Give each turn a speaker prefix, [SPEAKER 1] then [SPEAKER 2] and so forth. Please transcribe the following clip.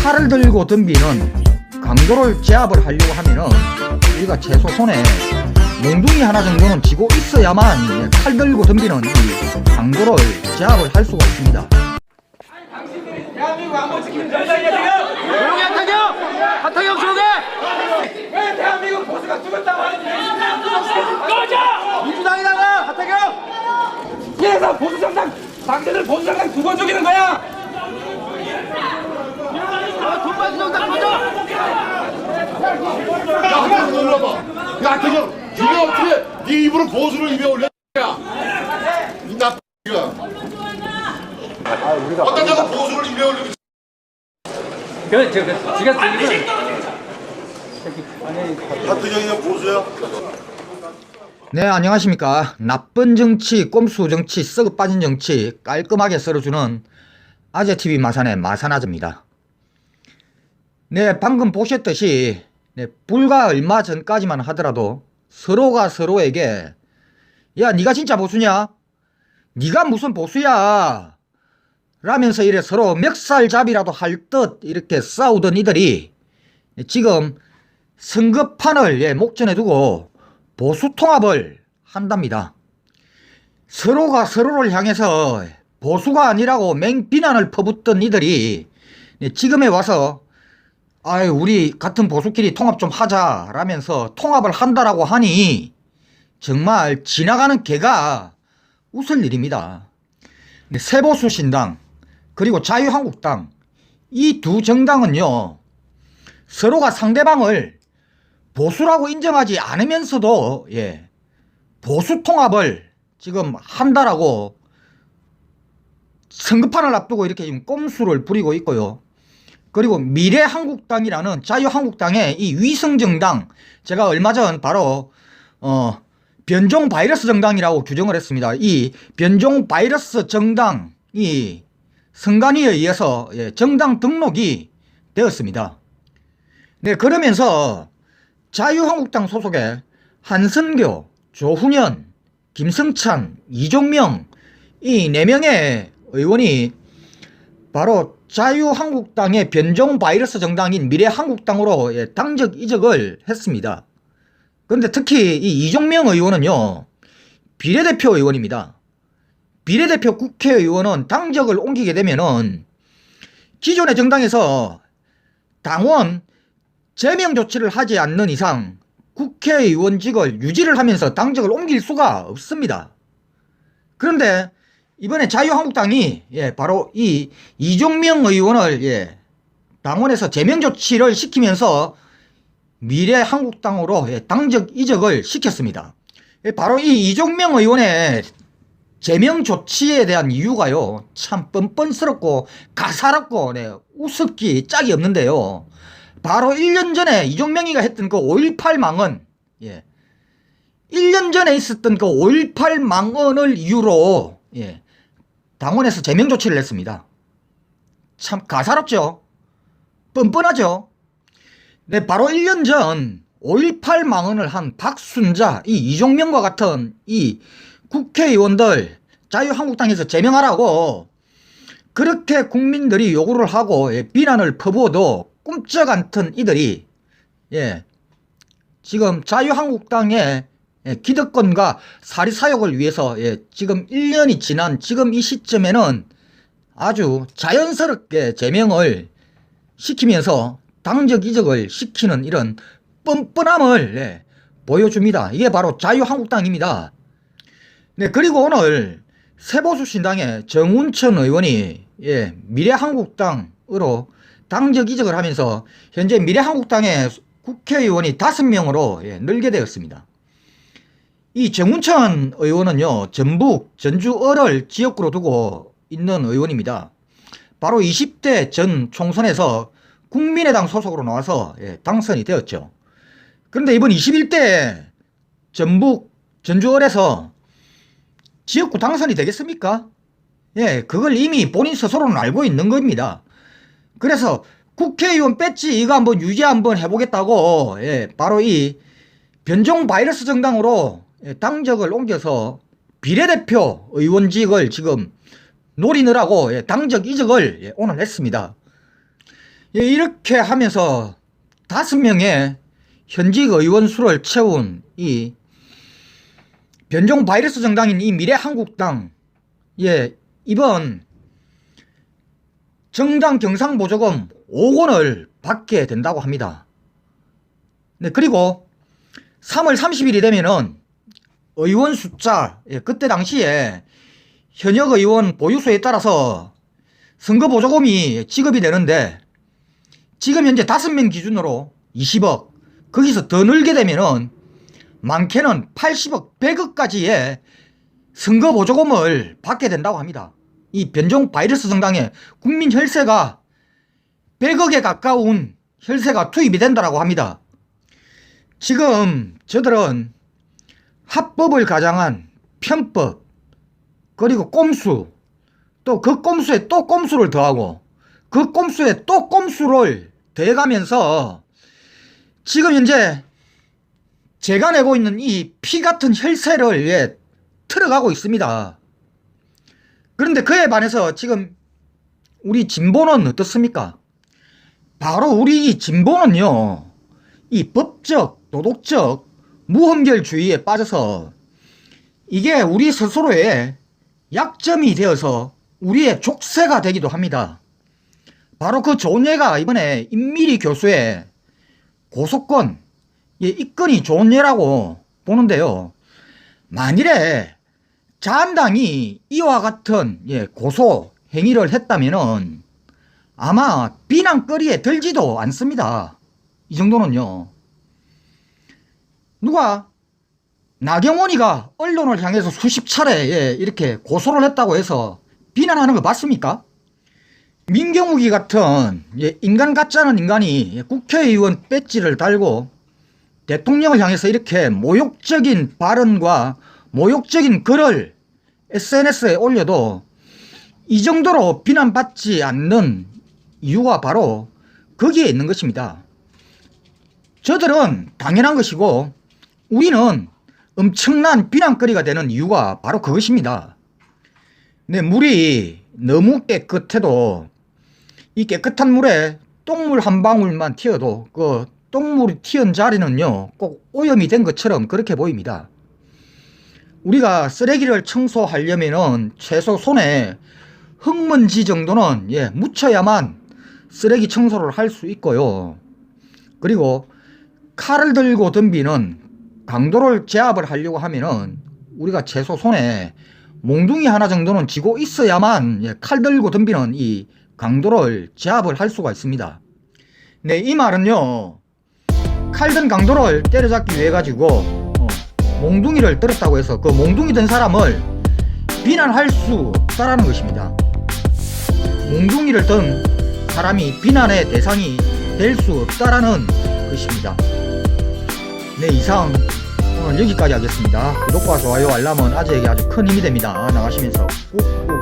[SPEAKER 1] 칼을 들고 덤비는 강도를 제압을 하려고 하면은 우리가 최소 손에 몽둥이 하나 정도는 쥐고 있어야만 칼 들고 덤비는 이 강도를 제압을 할 수가 있습니다.
[SPEAKER 2] 당신들이 대한민국 안보 지키는 정상이냐 지금?
[SPEAKER 3] 조용히 하태경 조용히!
[SPEAKER 2] 왜 대한민국 보수가 죽었다고 하는지 꺼져!
[SPEAKER 3] 민주당이다가 하태경!
[SPEAKER 2] 그래서 보수 정당 당신들 보수 정당 두 번 죽이는 거야!
[SPEAKER 3] 돈 받은 정당 꺼져!
[SPEAKER 4] 야, 하태경 너 일로 와봐. 야, 하태경, 네가 어떻게 네 입으로 보수를 입에 올려? 이 나쁜 X가. 어떤 자가 보수를 입에 올리고 하태경이가 보수야?
[SPEAKER 1] 네, 안녕하십니까. 나쁜 정치, 꼼수 정치, 썩어 빠진 정치 깔끔하게 썰어주는 아재TV 마산의 마산아재입니다. 네, 방금 보셨듯이 불과 얼마 전까지만 하더라도 서로가 서로에게 야, 네가 진짜 보수냐? 네가 무슨 보수야? 라면서 이래 서로 멱살잡이라도 할 듯 이렇게 싸우던 이들이 지금 선거판을 목전에 두고 보수 통합을 한답니다. 서로가 서로를 향해서 보수가 아니라고 맹비난을 퍼붓던 이들이 지금에 와서 아유, 우리 같은 보수끼리 통합 좀 하자 라면서 통합을 한다라고 하니 정말 지나가는 개가 웃을 일입니다. 새보수신당 그리고 자유한국당 이 두 정당은요, 서로가 상대방을 보수라고 인정하지 않으면서도 보수 통합을 지금 한다라고 선거판을 앞두고 이렇게 지금 꼼수를 부리고 있고요. 그리고 미래한국당이라는 자유한국당의 이 위성정당, 제가 얼마 전 바로 변종 바이러스 정당이라고 규정을 했습니다. 이 변종 바이러스 정당이 선관위에 의해서 정당 등록이 되었습니다. 네, 그러면서 자유한국당 소속의 한선교, 조훈현, 김성찬, 이종명 이 4명의 의원이 바로 자유한국당의 변종 바이러스 정당인 미래한국당으로 당적 이적을 했습니다. 그런데 특히 이 이종명 의원은요, 비례대표 의원입니다. 비례대표 국회의원은 당적을 옮기게 되면은 기존의 정당에서 당원 제명 조치를 하지 않는 이상 국회의원직을 유지를 하면서 당적을 옮길 수가 없습니다. 그런데 이번에 자유한국당이 바로 이 이종명 의원을 당원에서 제명 조치를 시키면서 미래한국당으로 당적 이적을 시켰습니다. 바로 이 이종명 의원의 제명 조치에 대한 이유가요, 참 뻔뻔스럽고 가사롭고 우습기 짝이 없는데요. 바로 1년 전에 이종명이가 했던 그 5.18 망언, 1년 전에 있었던 그 5.18 망언을 이유로 당원에서 제명 조치를 했습니다. 참 가사롭죠? 뻔뻔하죠? 네, 바로 1년 전 5.18 망언을 한 박순자, 이 이종명과 같은 이 국회의원들 자유한국당에서 제명하라고 그렇게 국민들이 요구를 하고 비난을 퍼부어도 꿈쩍 않던 이들이 지금 자유한국당의 기득권과 사리사욕을 위해서 지금 1년이 지난 지금 이 시점에는 아주 자연스럽게 제명을 시키면서 당적 이적을 시키는 이런 뻔뻔함을 보여줍니다. 이게 바로 자유한국당입니다. 네, 그리고 오늘 새보수신당의 정운천 의원이 미래한국당으로 당적 이적을 하면서 현재 미래한국당의 국회의원이 5명으로 늘게 되었습니다. 이 정운천 의원은요, 전북 전주을을 지역구로 두고 있는 의원입니다. 바로 20대 전 총선에서 국민의당 소속으로 나와서 당선이 되었죠. 그런데 이번 21대 전북 전주을에서 지역구 당선이 되겠습니까? 그걸 이미 본인 스스로는 알고 있는 겁니다. 그래서 국회의원 배지 이거 한번 유지 한번 해보겠다고 바로 이 변종 바이러스 정당으로 당적을 옮겨서 비례대표 의원직을 지금 노리느라고 당적 이적을 오늘 했습니다. 예, 이렇게 하면서 5명의 현직 의원 수를 채운 이 변종 바이러스 정당인 이 미래한국당, 예, 이번 정당 경상보조금 5억 원을 받게 된다고 합니다. 네, 그리고 3월 30일이 되면은 의원 숫자, 예, 그때 당시에 현역 의원 보유수에 따라서 선거보조금이 지급이 되는데 지금 현재 5명 기준으로 20억, 거기서 더 늘게 되면은 많게는 80억, 100억까지의 선거보조금을 받게 된다고 합니다. 이 변종 바이러스 정당에 국민 혈세가 100억에 가까운 혈세가 투입이 된다고 합니다. 지금 저들은 합법을 가장한 편법, 그리고 꼼수, 또 그 꼼수에 또 꼼수를 더하고 그 꼼수에 또 꼼수를 더해가면서 지금 현재 제가 내고 있는 이 피 같은 혈세를, 예, 틀어가고 있습니다. 그런데 그에 반해서 지금 우리 진보는 어떻습니까? 바로 우리 이 진보는요, 이 법적, 도덕적 무분별주의에 빠져서 이게 우리 스스로의 약점이 되어서 우리의 족쇄가 되기도 합니다. 바로 그 좋은 예가 이번에 임미리 교수의 고소권, 예, 이건이 좋은 예라고 보는데요. 만일에 자한당이 이와 같은, 예, 고소 행위를 했다면은 아마 비난거리에 들지도 않습니다. 이 정도는요. 누가 나경원이가 언론을 향해서 수십 차례, 예, 이렇게 고소를 했다고 해서 비난하는 거 맞습니까? 민경욱이 같은, 예, 인간 같지 않은 인간이, 예, 국회의원 배지를 달고 대통령을 향해서 이렇게 모욕적인 발언과 모욕적인 글을 SNS에 올려도 이 정도로 비난받지 않는 이유가 바로 거기에 있는 것입니다. 저들은 당연한 것이고 우리는 엄청난 비난거리가 되는 이유가 바로 그것입니다. 네, 물이 너무 깨끗해도 이 깨끗한 물에 똥물 한 방울만 튀어도 그 똥물이 튀은 자리는요 꼭 오염이 된 것처럼 그렇게 보입니다. 우리가 쓰레기를 청소하려면은 최소 손에 흙먼지 정도는, 예, 묻혀야만 쓰레기 청소를 할 수 있고요. 그리고 칼을 들고 덤비는 강도를 제압을 하려고 하면은 우리가 최소 손에 몽둥이 하나 정도는 쥐고 있어야만, 예, 칼 들고 덤비는 이 강도를 제압을 할 수가 있습니다. 네, 이 말은요, 칼든 강도를 때려잡기 위해 가지고 몽둥이를 들었다고 해서 그 몽둥이 든 사람을 비난할 수 없다라는 것입니다. 몽둥이를 든 사람이 비난의 대상이 될 수 없다라는 것입니다. 네, 이상 오늘 여기까지 하겠습니다. 구독과 좋아요, 알람은 아재에게 아주 큰 힘이 됩니다. 나가시면서 꾹꾹